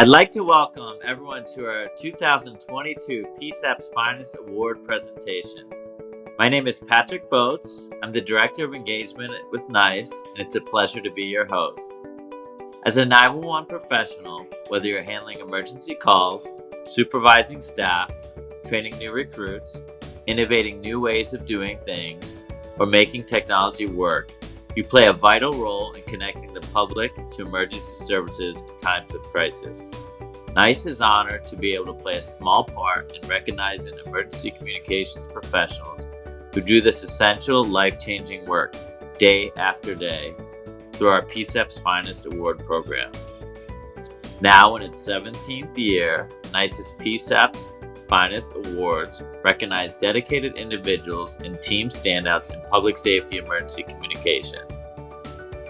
I'd like to welcome everyone to our 2022 PSAPs Finest Award presentation. My name is Patrick Boats. I'm the Director of Engagement with NICE, and it's a pleasure to be your host. As a 911 professional, whether you're handling emergency calls, supervising staff, training new recruits, innovating new ways of doing things, or making technology work, you play a vital role in connecting the public to emergency services in times of crisis. NICE is honored to be able to play a small part in recognizing emergency communications professionals who do this essential, life-changing work day after day through our PSAPs Finest Award program. Now in its 17th year, NICE's PSAPs Finest Awards recognize dedicated individuals and team standouts in public safety emergency communications.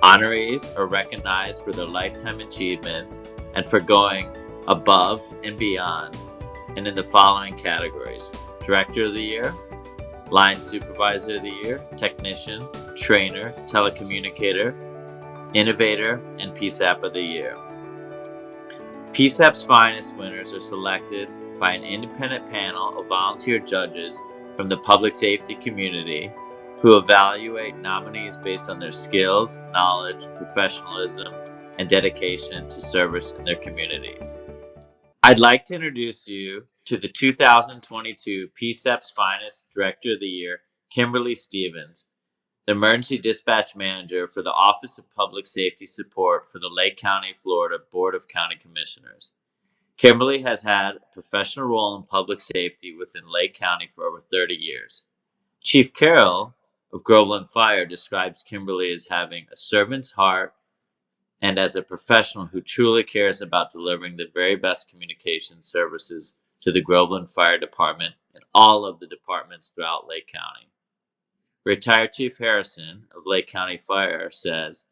Honorees are recognized for their lifetime achievements and for going above and beyond, and in the following categories: Director of the Year, Line Supervisor of the Year, Technician, Trainer, Telecommunicator, Innovator, and PSAP of the Year. PSAP's Finest winners are selected by an independent panel of volunteer judges from the public safety community who evaluate nominees based on their skills, knowledge, professionalism, and dedication to service in their communities. I'd like to introduce you to the 2022 PSAPs Finest Director of the Year, Kimberly Stevens, the Emergency Dispatch Manager for the Office of Public Safety Support for the Lake County, Florida Board of County Commissioners. Kimberly has had a professional role in public safety within Lake County for over 30 years. Chief Carroll of Groveland Fire describes Kimberly as having a servant's heart and as a professional who truly cares about delivering the very best communication services to the Groveland Fire Department and all of the departments throughout Lake County. Retired Chief Harrison of Lake County Fire says,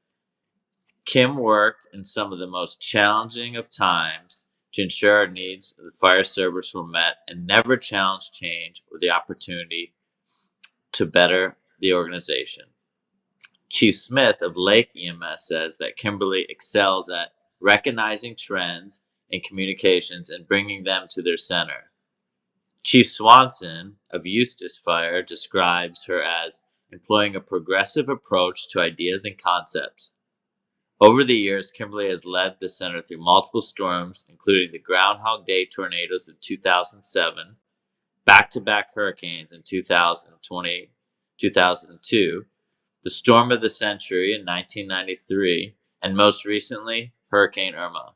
Kim worked in some of the most challenging of times to ensure our needs of the fire service were met and never challenged change or the opportunity to better the organization. Chief Smith of Lake EMS says that Kimberly excels at recognizing trends in communications and bringing them to their center. Chief Swanson of Eustis Fire describes her as employing a progressive approach to ideas and concepts. Over the years, Kimberly has led the center through multiple storms, including the Groundhog Day tornadoes of 2007, back-to-back hurricanes in 2020, 2002, the storm of the century in 1993, and most recently, Hurricane Irma.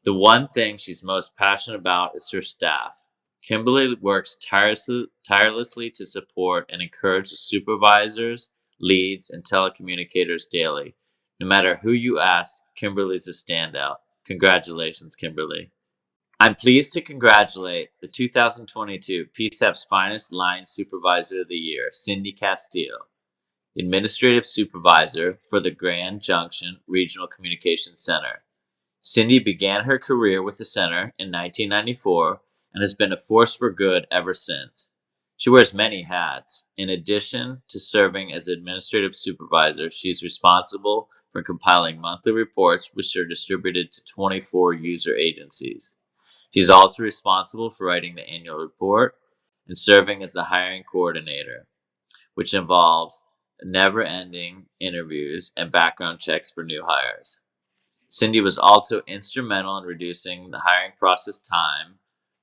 The one thing she's most passionate about is her staff. Kimberly works tirelessly to support and encourage the supervisors, leads, and telecommunicators daily. No matter who you ask, Kimberly's a standout. Congratulations, Kimberly. I'm pleased to congratulate the 2022 PSAPs Finest Line Supervisor of the Year, Cindy Castile, Administrative Supervisor for the Grand Junction Regional Communications Center. Cindy began her career with the center in 1994 and has been a force for good ever since. She wears many hats. In addition to serving as Administrative Supervisor, she's responsible for compiling monthly reports which are distributed to 24 user agencies. She's also responsible for writing the annual report and serving as the hiring coordinator, which involves never-ending interviews and background checks for new hires. Cindy was also instrumental in reducing the hiring process time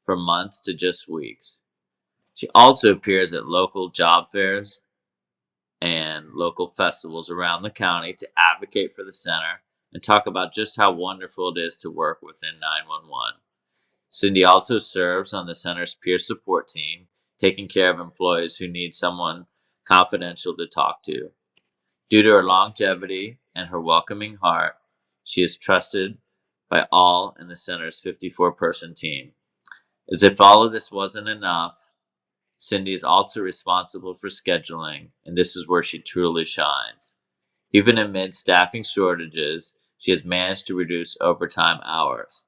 from months to just weeks. She also appears at local job fairs and local festivals around the county to advocate for the center and talk about just how wonderful it is to work within 911. Cindy also serves on the center's peer support team, taking care of employees who need someone confidential to talk to. Due to her longevity and her welcoming heart, she is trusted by all in the center's 54-person team. As if all of this wasn't enough, Cindy is also responsible for scheduling, and this is where she truly shines. Even amid staffing shortages, she has managed to reduce overtime hours.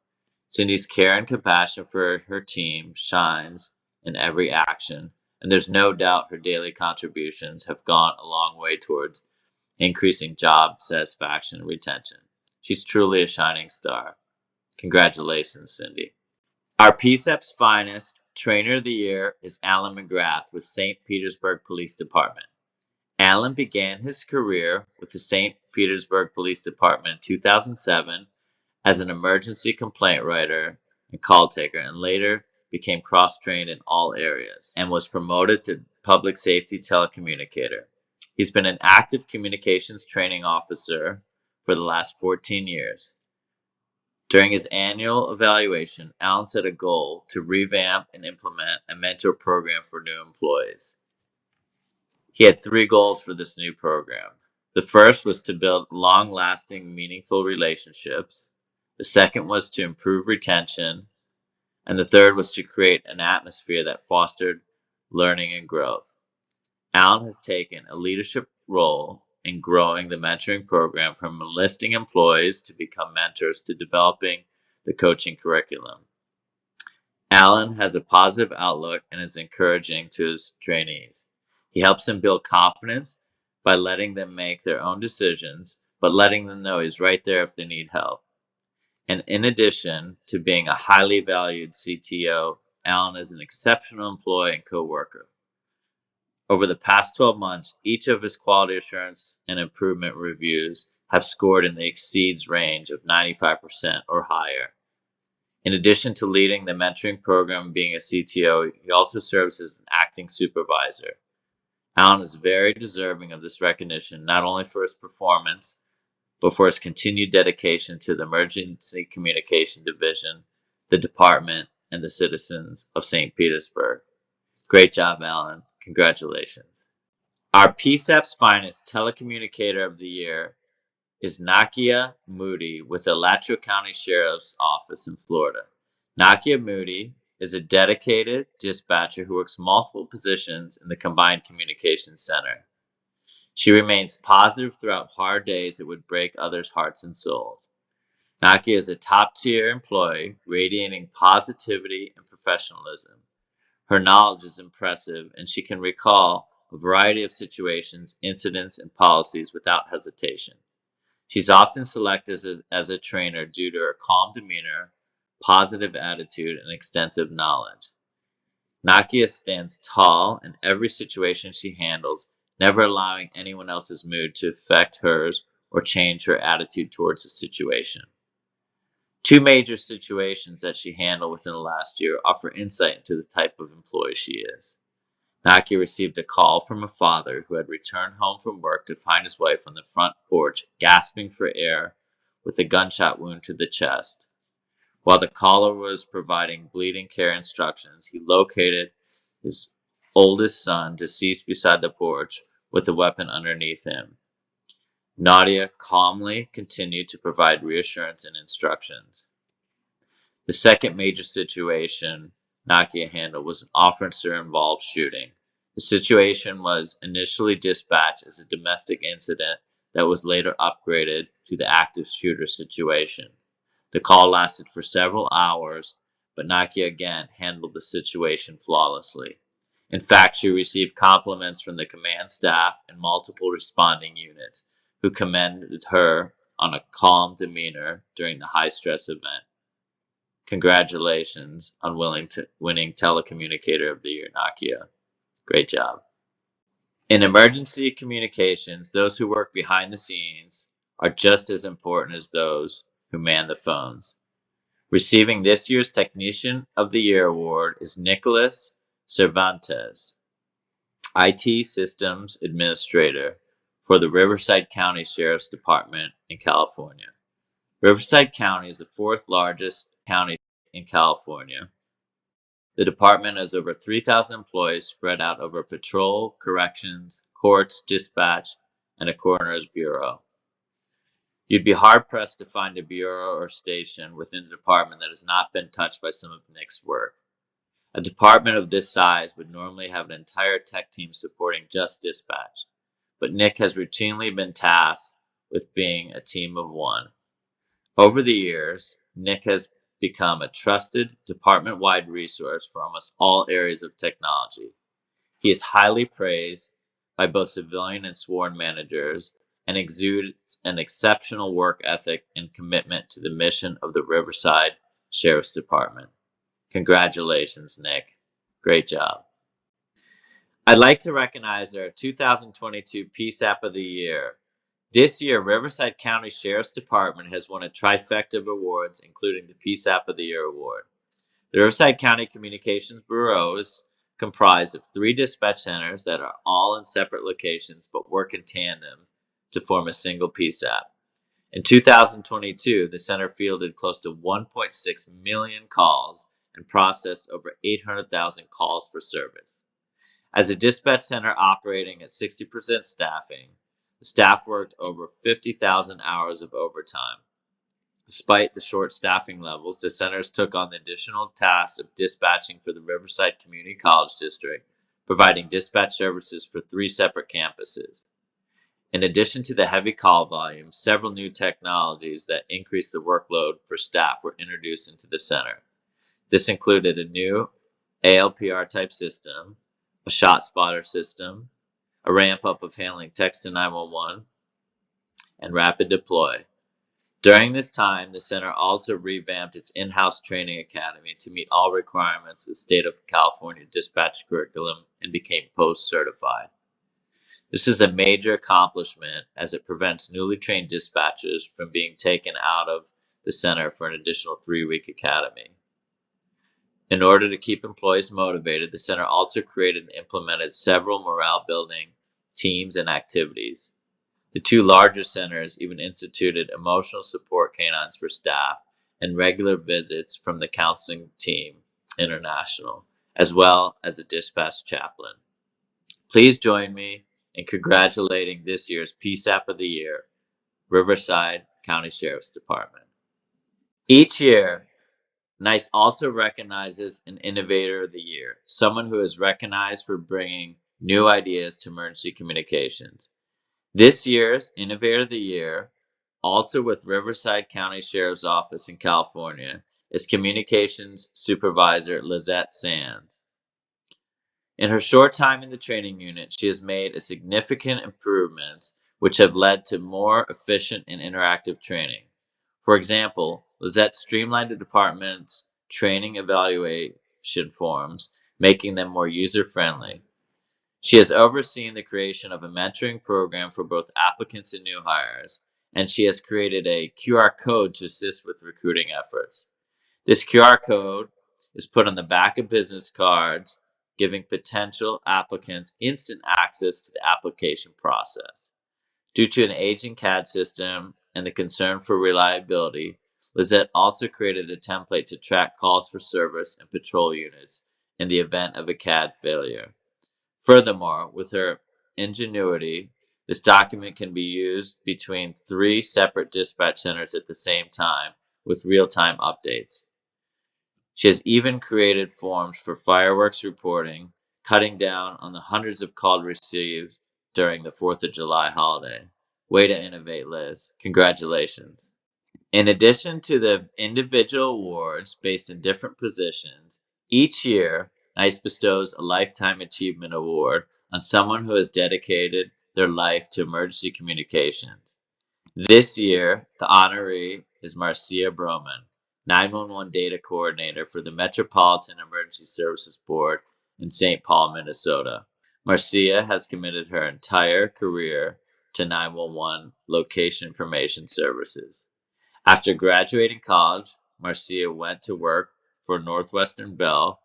Cindy's care and compassion for her team shines in every action, and there's no doubt her daily contributions have gone a long way towards increasing job satisfaction and retention. She's truly a shining star. Congratulations, Cindy. Our PSAPs Finest Trainer of the Year is Alan McGrath with St. Petersburg Police Department. Alan began his career with the St. Petersburg Police Department in 2007 as an emergency complaint writer and call taker, and later became cross-trained in all areas and was promoted to public safety telecommunicator. He's been an active communications training officer for the last 14 years. During his annual evaluation, Alan set a goal to revamp and implement a mentor program for new employees. He had 3 goals for this new program. The first was to build long-lasting, meaningful relationships. The second was to improve retention. And the third was to create an atmosphere that fostered learning and growth. Alan has taken a leadership role in growing the mentoring program from enlisting employees to become mentors to developing the coaching curriculum. Alan has a positive outlook and is encouraging to his trainees. He helps them build confidence by letting them make their own decisions, but letting them know he's right there if they need help. And in addition to being a highly valued CTO, Alan is an exceptional employee and coworker. Over the past 12 months, each of his quality assurance and improvement reviews have scored in the exceeds range of 95% or higher. In addition to leading the mentoring program and being a CTO, he also serves as an acting supervisor. Alan is very deserving of this recognition, not only for his performance, but for his continued dedication to the Emergency Communication Division, the department, and the citizens of St. Petersburg. Great job, Alan. Congratulations. Our PSAPs Finest Telecommunicator of the Year is Nakia Moody with the Alachua County Sheriff's Office in Florida. Nakia Moody is a dedicated dispatcher who works multiple positions in the Combined Communications Center. She remains positive throughout hard days that would break others' hearts and souls. Nakia is a top-tier employee, radiating positivity and professionalism. Her knowledge is impressive, and she can recall a variety of situations, incidents, and policies without hesitation. She's often selected as a trainer due to her calm demeanor, positive attitude, and extensive knowledge. Nakia stands tall in every situation she handles, never allowing anyone else's mood to affect hers or change her attitude towards the situation. 2 major situations that she handled within the last year offer insight into the type of employee she is. Nakia received a call from a father who had returned home from work to find his wife on the front porch gasping for air with a gunshot wound to the chest. While the caller was providing bleeding care instructions, he located his oldest son deceased beside the porch with the weapon underneath him. Nadia calmly continued to provide reassurance and instructions. The second major situation Nakia handled was an officer-involved shooting. The situation was initially dispatched as a domestic incident that was later upgraded to the active shooter situation. The call lasted for several hours, but Nakia again handled the situation flawlessly. In fact, she received compliments from the command staff and multiple responding units, who commended her on a calm demeanor during the high-stress event. Congratulations on winning Telecommunicator of the Year, Nakia. Great job. In emergency communications, those who work behind the scenes are just as important as those who man the phones. Receiving this year's Technician of the Year award is Nicholas Cervantes, IT Systems Administrator for the Riverside County Sheriff's Department in California. Riverside County is the 4th largest county in California. The department has over 3,000 employees spread out over patrol, corrections, courts, dispatch, and a coroner's bureau. You'd be hard-pressed to find a bureau or station within the department that has not been touched by some of Nick's work. A department of this size would normally have an entire tech team supporting just dispatch, but Nick has routinely been tasked with being a team of one. Over the years, Nick has become a trusted department-wide resource for almost all areas of technology. He is highly praised by both civilian and sworn managers, and exudes an exceptional work ethic and commitment to the mission of the Riverside Sheriff's Department. Congratulations, Nick. Great job. I'd like to recognize our 2022 PSAP of the Year. This year, Riverside County Sheriff's Department has won a trifecta of awards, including the PSAP of the Year award. The Riverside County Communications Bureau is comprised of 3 dispatch centers that are all in separate locations but work in tandem to form a single PSAP. In 2022, the center fielded close to 1.6 million calls and processed over 800,000 calls for service. As a dispatch center operating at 60% staffing, the staff worked over 50,000 hours of overtime. Despite the short staffing levels, the centers took on the additional task of dispatching for the Riverside Community College District, providing dispatch services for 3 separate campuses. In addition to the heavy call volume, several new technologies that increased the workload for staff were introduced into the center. This included a new ALPR type system, a shot spotter system, a ramp up of handling text to 911, and rapid deploy. During this time, the center also revamped its in-house training academy to meet all requirements of the state of California dispatch curriculum and became post-certified. This is a major accomplishment as it prevents newly trained dispatchers from being taken out of the center for an additional 3-week academy. In order to keep employees motivated, the center also created and implemented several morale-building teams and activities. The 2 larger centers even instituted emotional support canines for staff and regular visits from the counseling team international, as well as a dispatch chaplain. Please join me in congratulating this year's PSAP of the Year, Riverside County Sheriff's Department. Each year, NICE also recognizes an Innovator of the Year, someone who is recognized for bringing new ideas to emergency communications. This year's Innovator of the Year, also with Riverside County Sheriff's Office in California, is Communications Supervisor Lizette Sands. In her short time in the training unit, she has made a significant improvements which have led to more efficient and interactive training. For example, Lizette streamlined the department's training evaluation forms, making them more user-friendly. She has overseen the creation of a mentoring program for both applicants and new hires, and she has created a QR code to assist with recruiting efforts. This QR code is put on the back of business cards, giving potential applicants instant access to the application process. Due to an aging CAD system and the concern for reliability, Lizette also created a template to track calls for service and patrol units in the event of a CAD failure. Furthermore, with her ingenuity, this document can be used between 3 separate dispatch centers at the same time with real-time updates. She has even created forms for fireworks reporting, cutting down on the hundreds of calls received during the 4th of July holiday. Way to innovate, Liz. Congratulations. In addition to the individual awards based in different positions, each year NICE bestows a Lifetime Achievement Award on someone who has dedicated their life to emergency communications. This year, the honoree is Marcia Broman, 911 Data Coordinator for the Metropolitan Emergency Services Board in St. Paul, Minnesota. Marcia has committed her entire career to 911 location information services. After graduating college, Marcia went to work for Northwestern Bell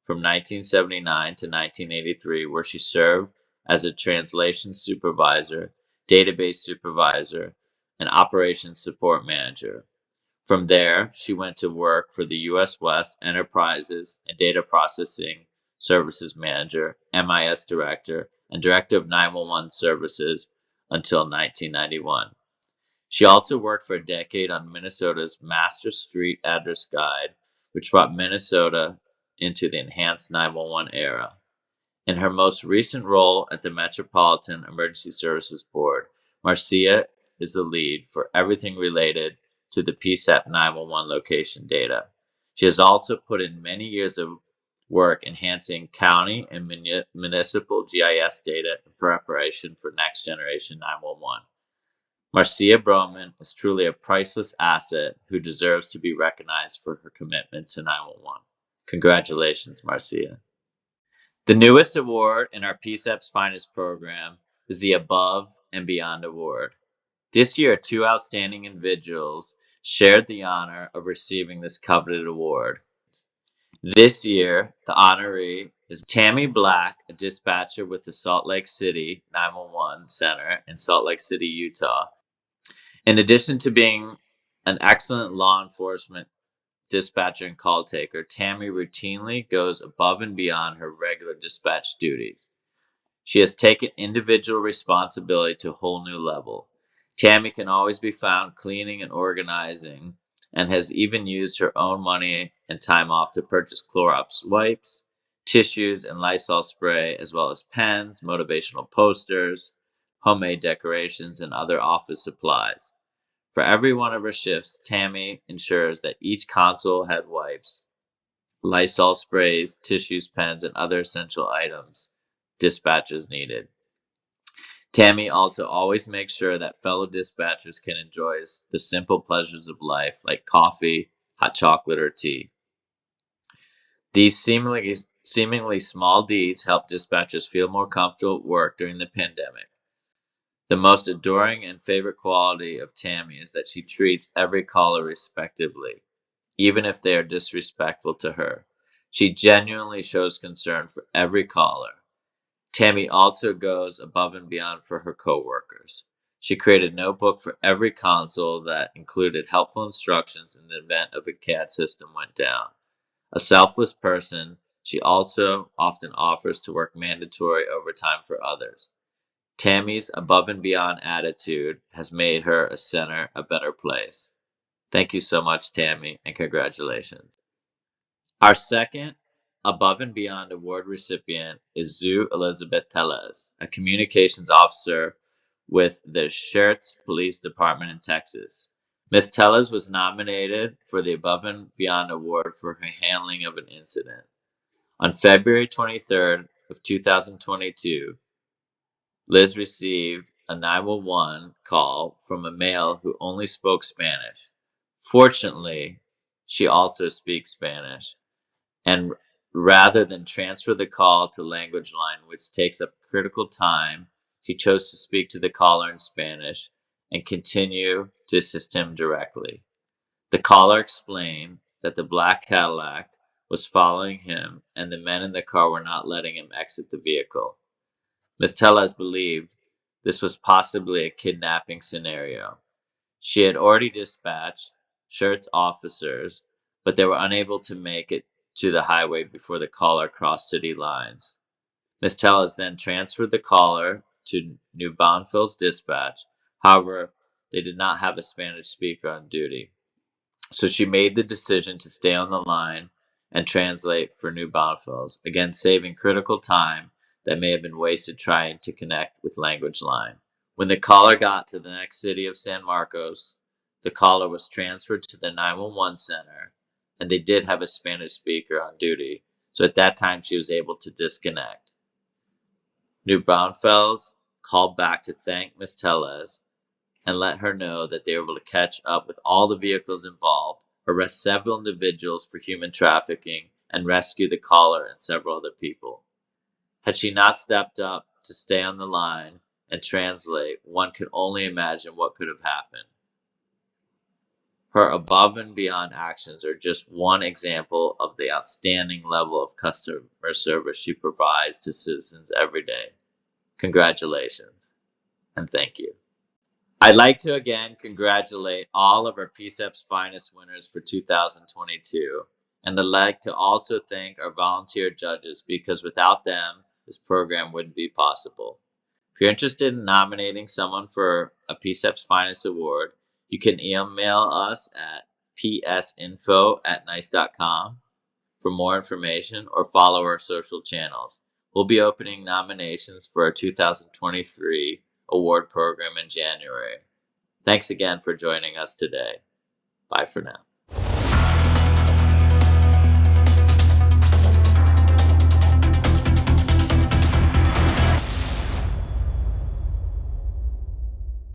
from 1979 to 1983, where she served as a translation supervisor, database supervisor, and operations support manager. From there, she went to work for the U.S. West Enterprises and Data Processing Services Manager, MIS Director, and Director of 911 Services until 1991. She also worked for a decade on Minnesota's Master Street Address Guide, which brought Minnesota into the enhanced 911 era. In her most recent role at the Metropolitan Emergency Services Board, Marcia is the lead for everything related to the PSAP 911 location data. She has also put in many years of work enhancing county and municipal GIS data in preparation for next generation 911. Marcia Broman is truly a priceless asset who deserves to be recognized for her commitment to 911. Congratulations, Marcia. The newest award in our PSAPs Finest program is the Above and Beyond Award. This year, two outstanding individuals shared the honor of receiving this coveted award. This year, the honoree is Tammy Black, a dispatcher with the Salt Lake City 911 Center in Salt Lake City, Utah. In addition to being an excellent law enforcement dispatcher and call taker, Tammy routinely goes above and beyond her regular dispatch duties. She has taken individual responsibility to a whole new level. Tammy can always be found cleaning and organizing, and has even used her own money and time off to purchase Clorox wipes, tissues, and Lysol spray, as well as pens, motivational posters, homemade decorations, and other office supplies. For every one of her shifts, Tammy ensures that each console had wipes, Lysol sprays, tissues, pens, and other essential items dispatchers needed. Tammy also always makes sure that fellow dispatchers can enjoy the simple pleasures of life like coffee, hot chocolate, or tea. These seemingly small deeds help dispatchers feel more comfortable at work during the pandemic. The most adoring and favorite quality of Tammy is that she treats every caller respectfully, even if they are disrespectful to her. She genuinely shows concern for every caller. Tammy also goes above and beyond for her coworkers. She created a notebook for every console that included helpful instructions in the event of a CAD system went down. A selfless person, she also often offers to work mandatory overtime for others. Tammy's above and beyond attitude has made her a center a better place. Thank you so much, Tammy, and congratulations. Our second Above and Beyond Award recipient is Zu Elizabeth Tellez, a communications officer with the Schertz Police Department in Texas. Ms. Tellez was nominated for the Above and Beyond Award for her handling of an incident. On February 23rd of 2022, Liz received a 911 call from a male who only spoke Spanish. Fortunately, she also speaks Spanish, and rather than transfer the call to language line, which takes up critical time, she chose to speak to the caller in Spanish and continue to assist him directly. The caller explained that the black Cadillac was following him and the men in the car were not letting him exit the vehicle. Ms. Tellez believed this was possibly a kidnapping scenario. She had already dispatched Schertz officers, but they were unable to make it to the highway before the caller crossed city lines. Ms. Tellez then transferred the caller to New Braunfels dispatch. However, they did not have a Spanish speaker on duty. So she made the decision to stay on the line and translate for New Braunfels, again saving critical time that may have been wasted trying to connect with language line. When the caller got to the next city of San Marcos, the caller was transferred to the 911 center, and they did have a Spanish speaker on duty, so at that time she was able to disconnect. New Braunfels called back to thank Ms. Tellez and let her know that they were able to catch up with all the vehicles involved, arrest several individuals for human trafficking, and rescue the caller and several other people. Had she not stepped up to stay on the line and translate, one could only imagine what could have happened. Her above and beyond actions are just one example of the outstanding level of customer service she provides to citizens every day. Congratulations, and thank you. I'd like to again congratulate all of our PSAPs Finest winners for 2022, and I'd like to also thank our volunteer judges because without them, this program wouldn't be possible. If you're interested in nominating someone for a PSAPs Finest Award, you can email us at psinfo@nice.com for more information or follow our social channels. We'll be opening nominations for our 2023 award program in January. Thanks again for joining us today. Bye for now.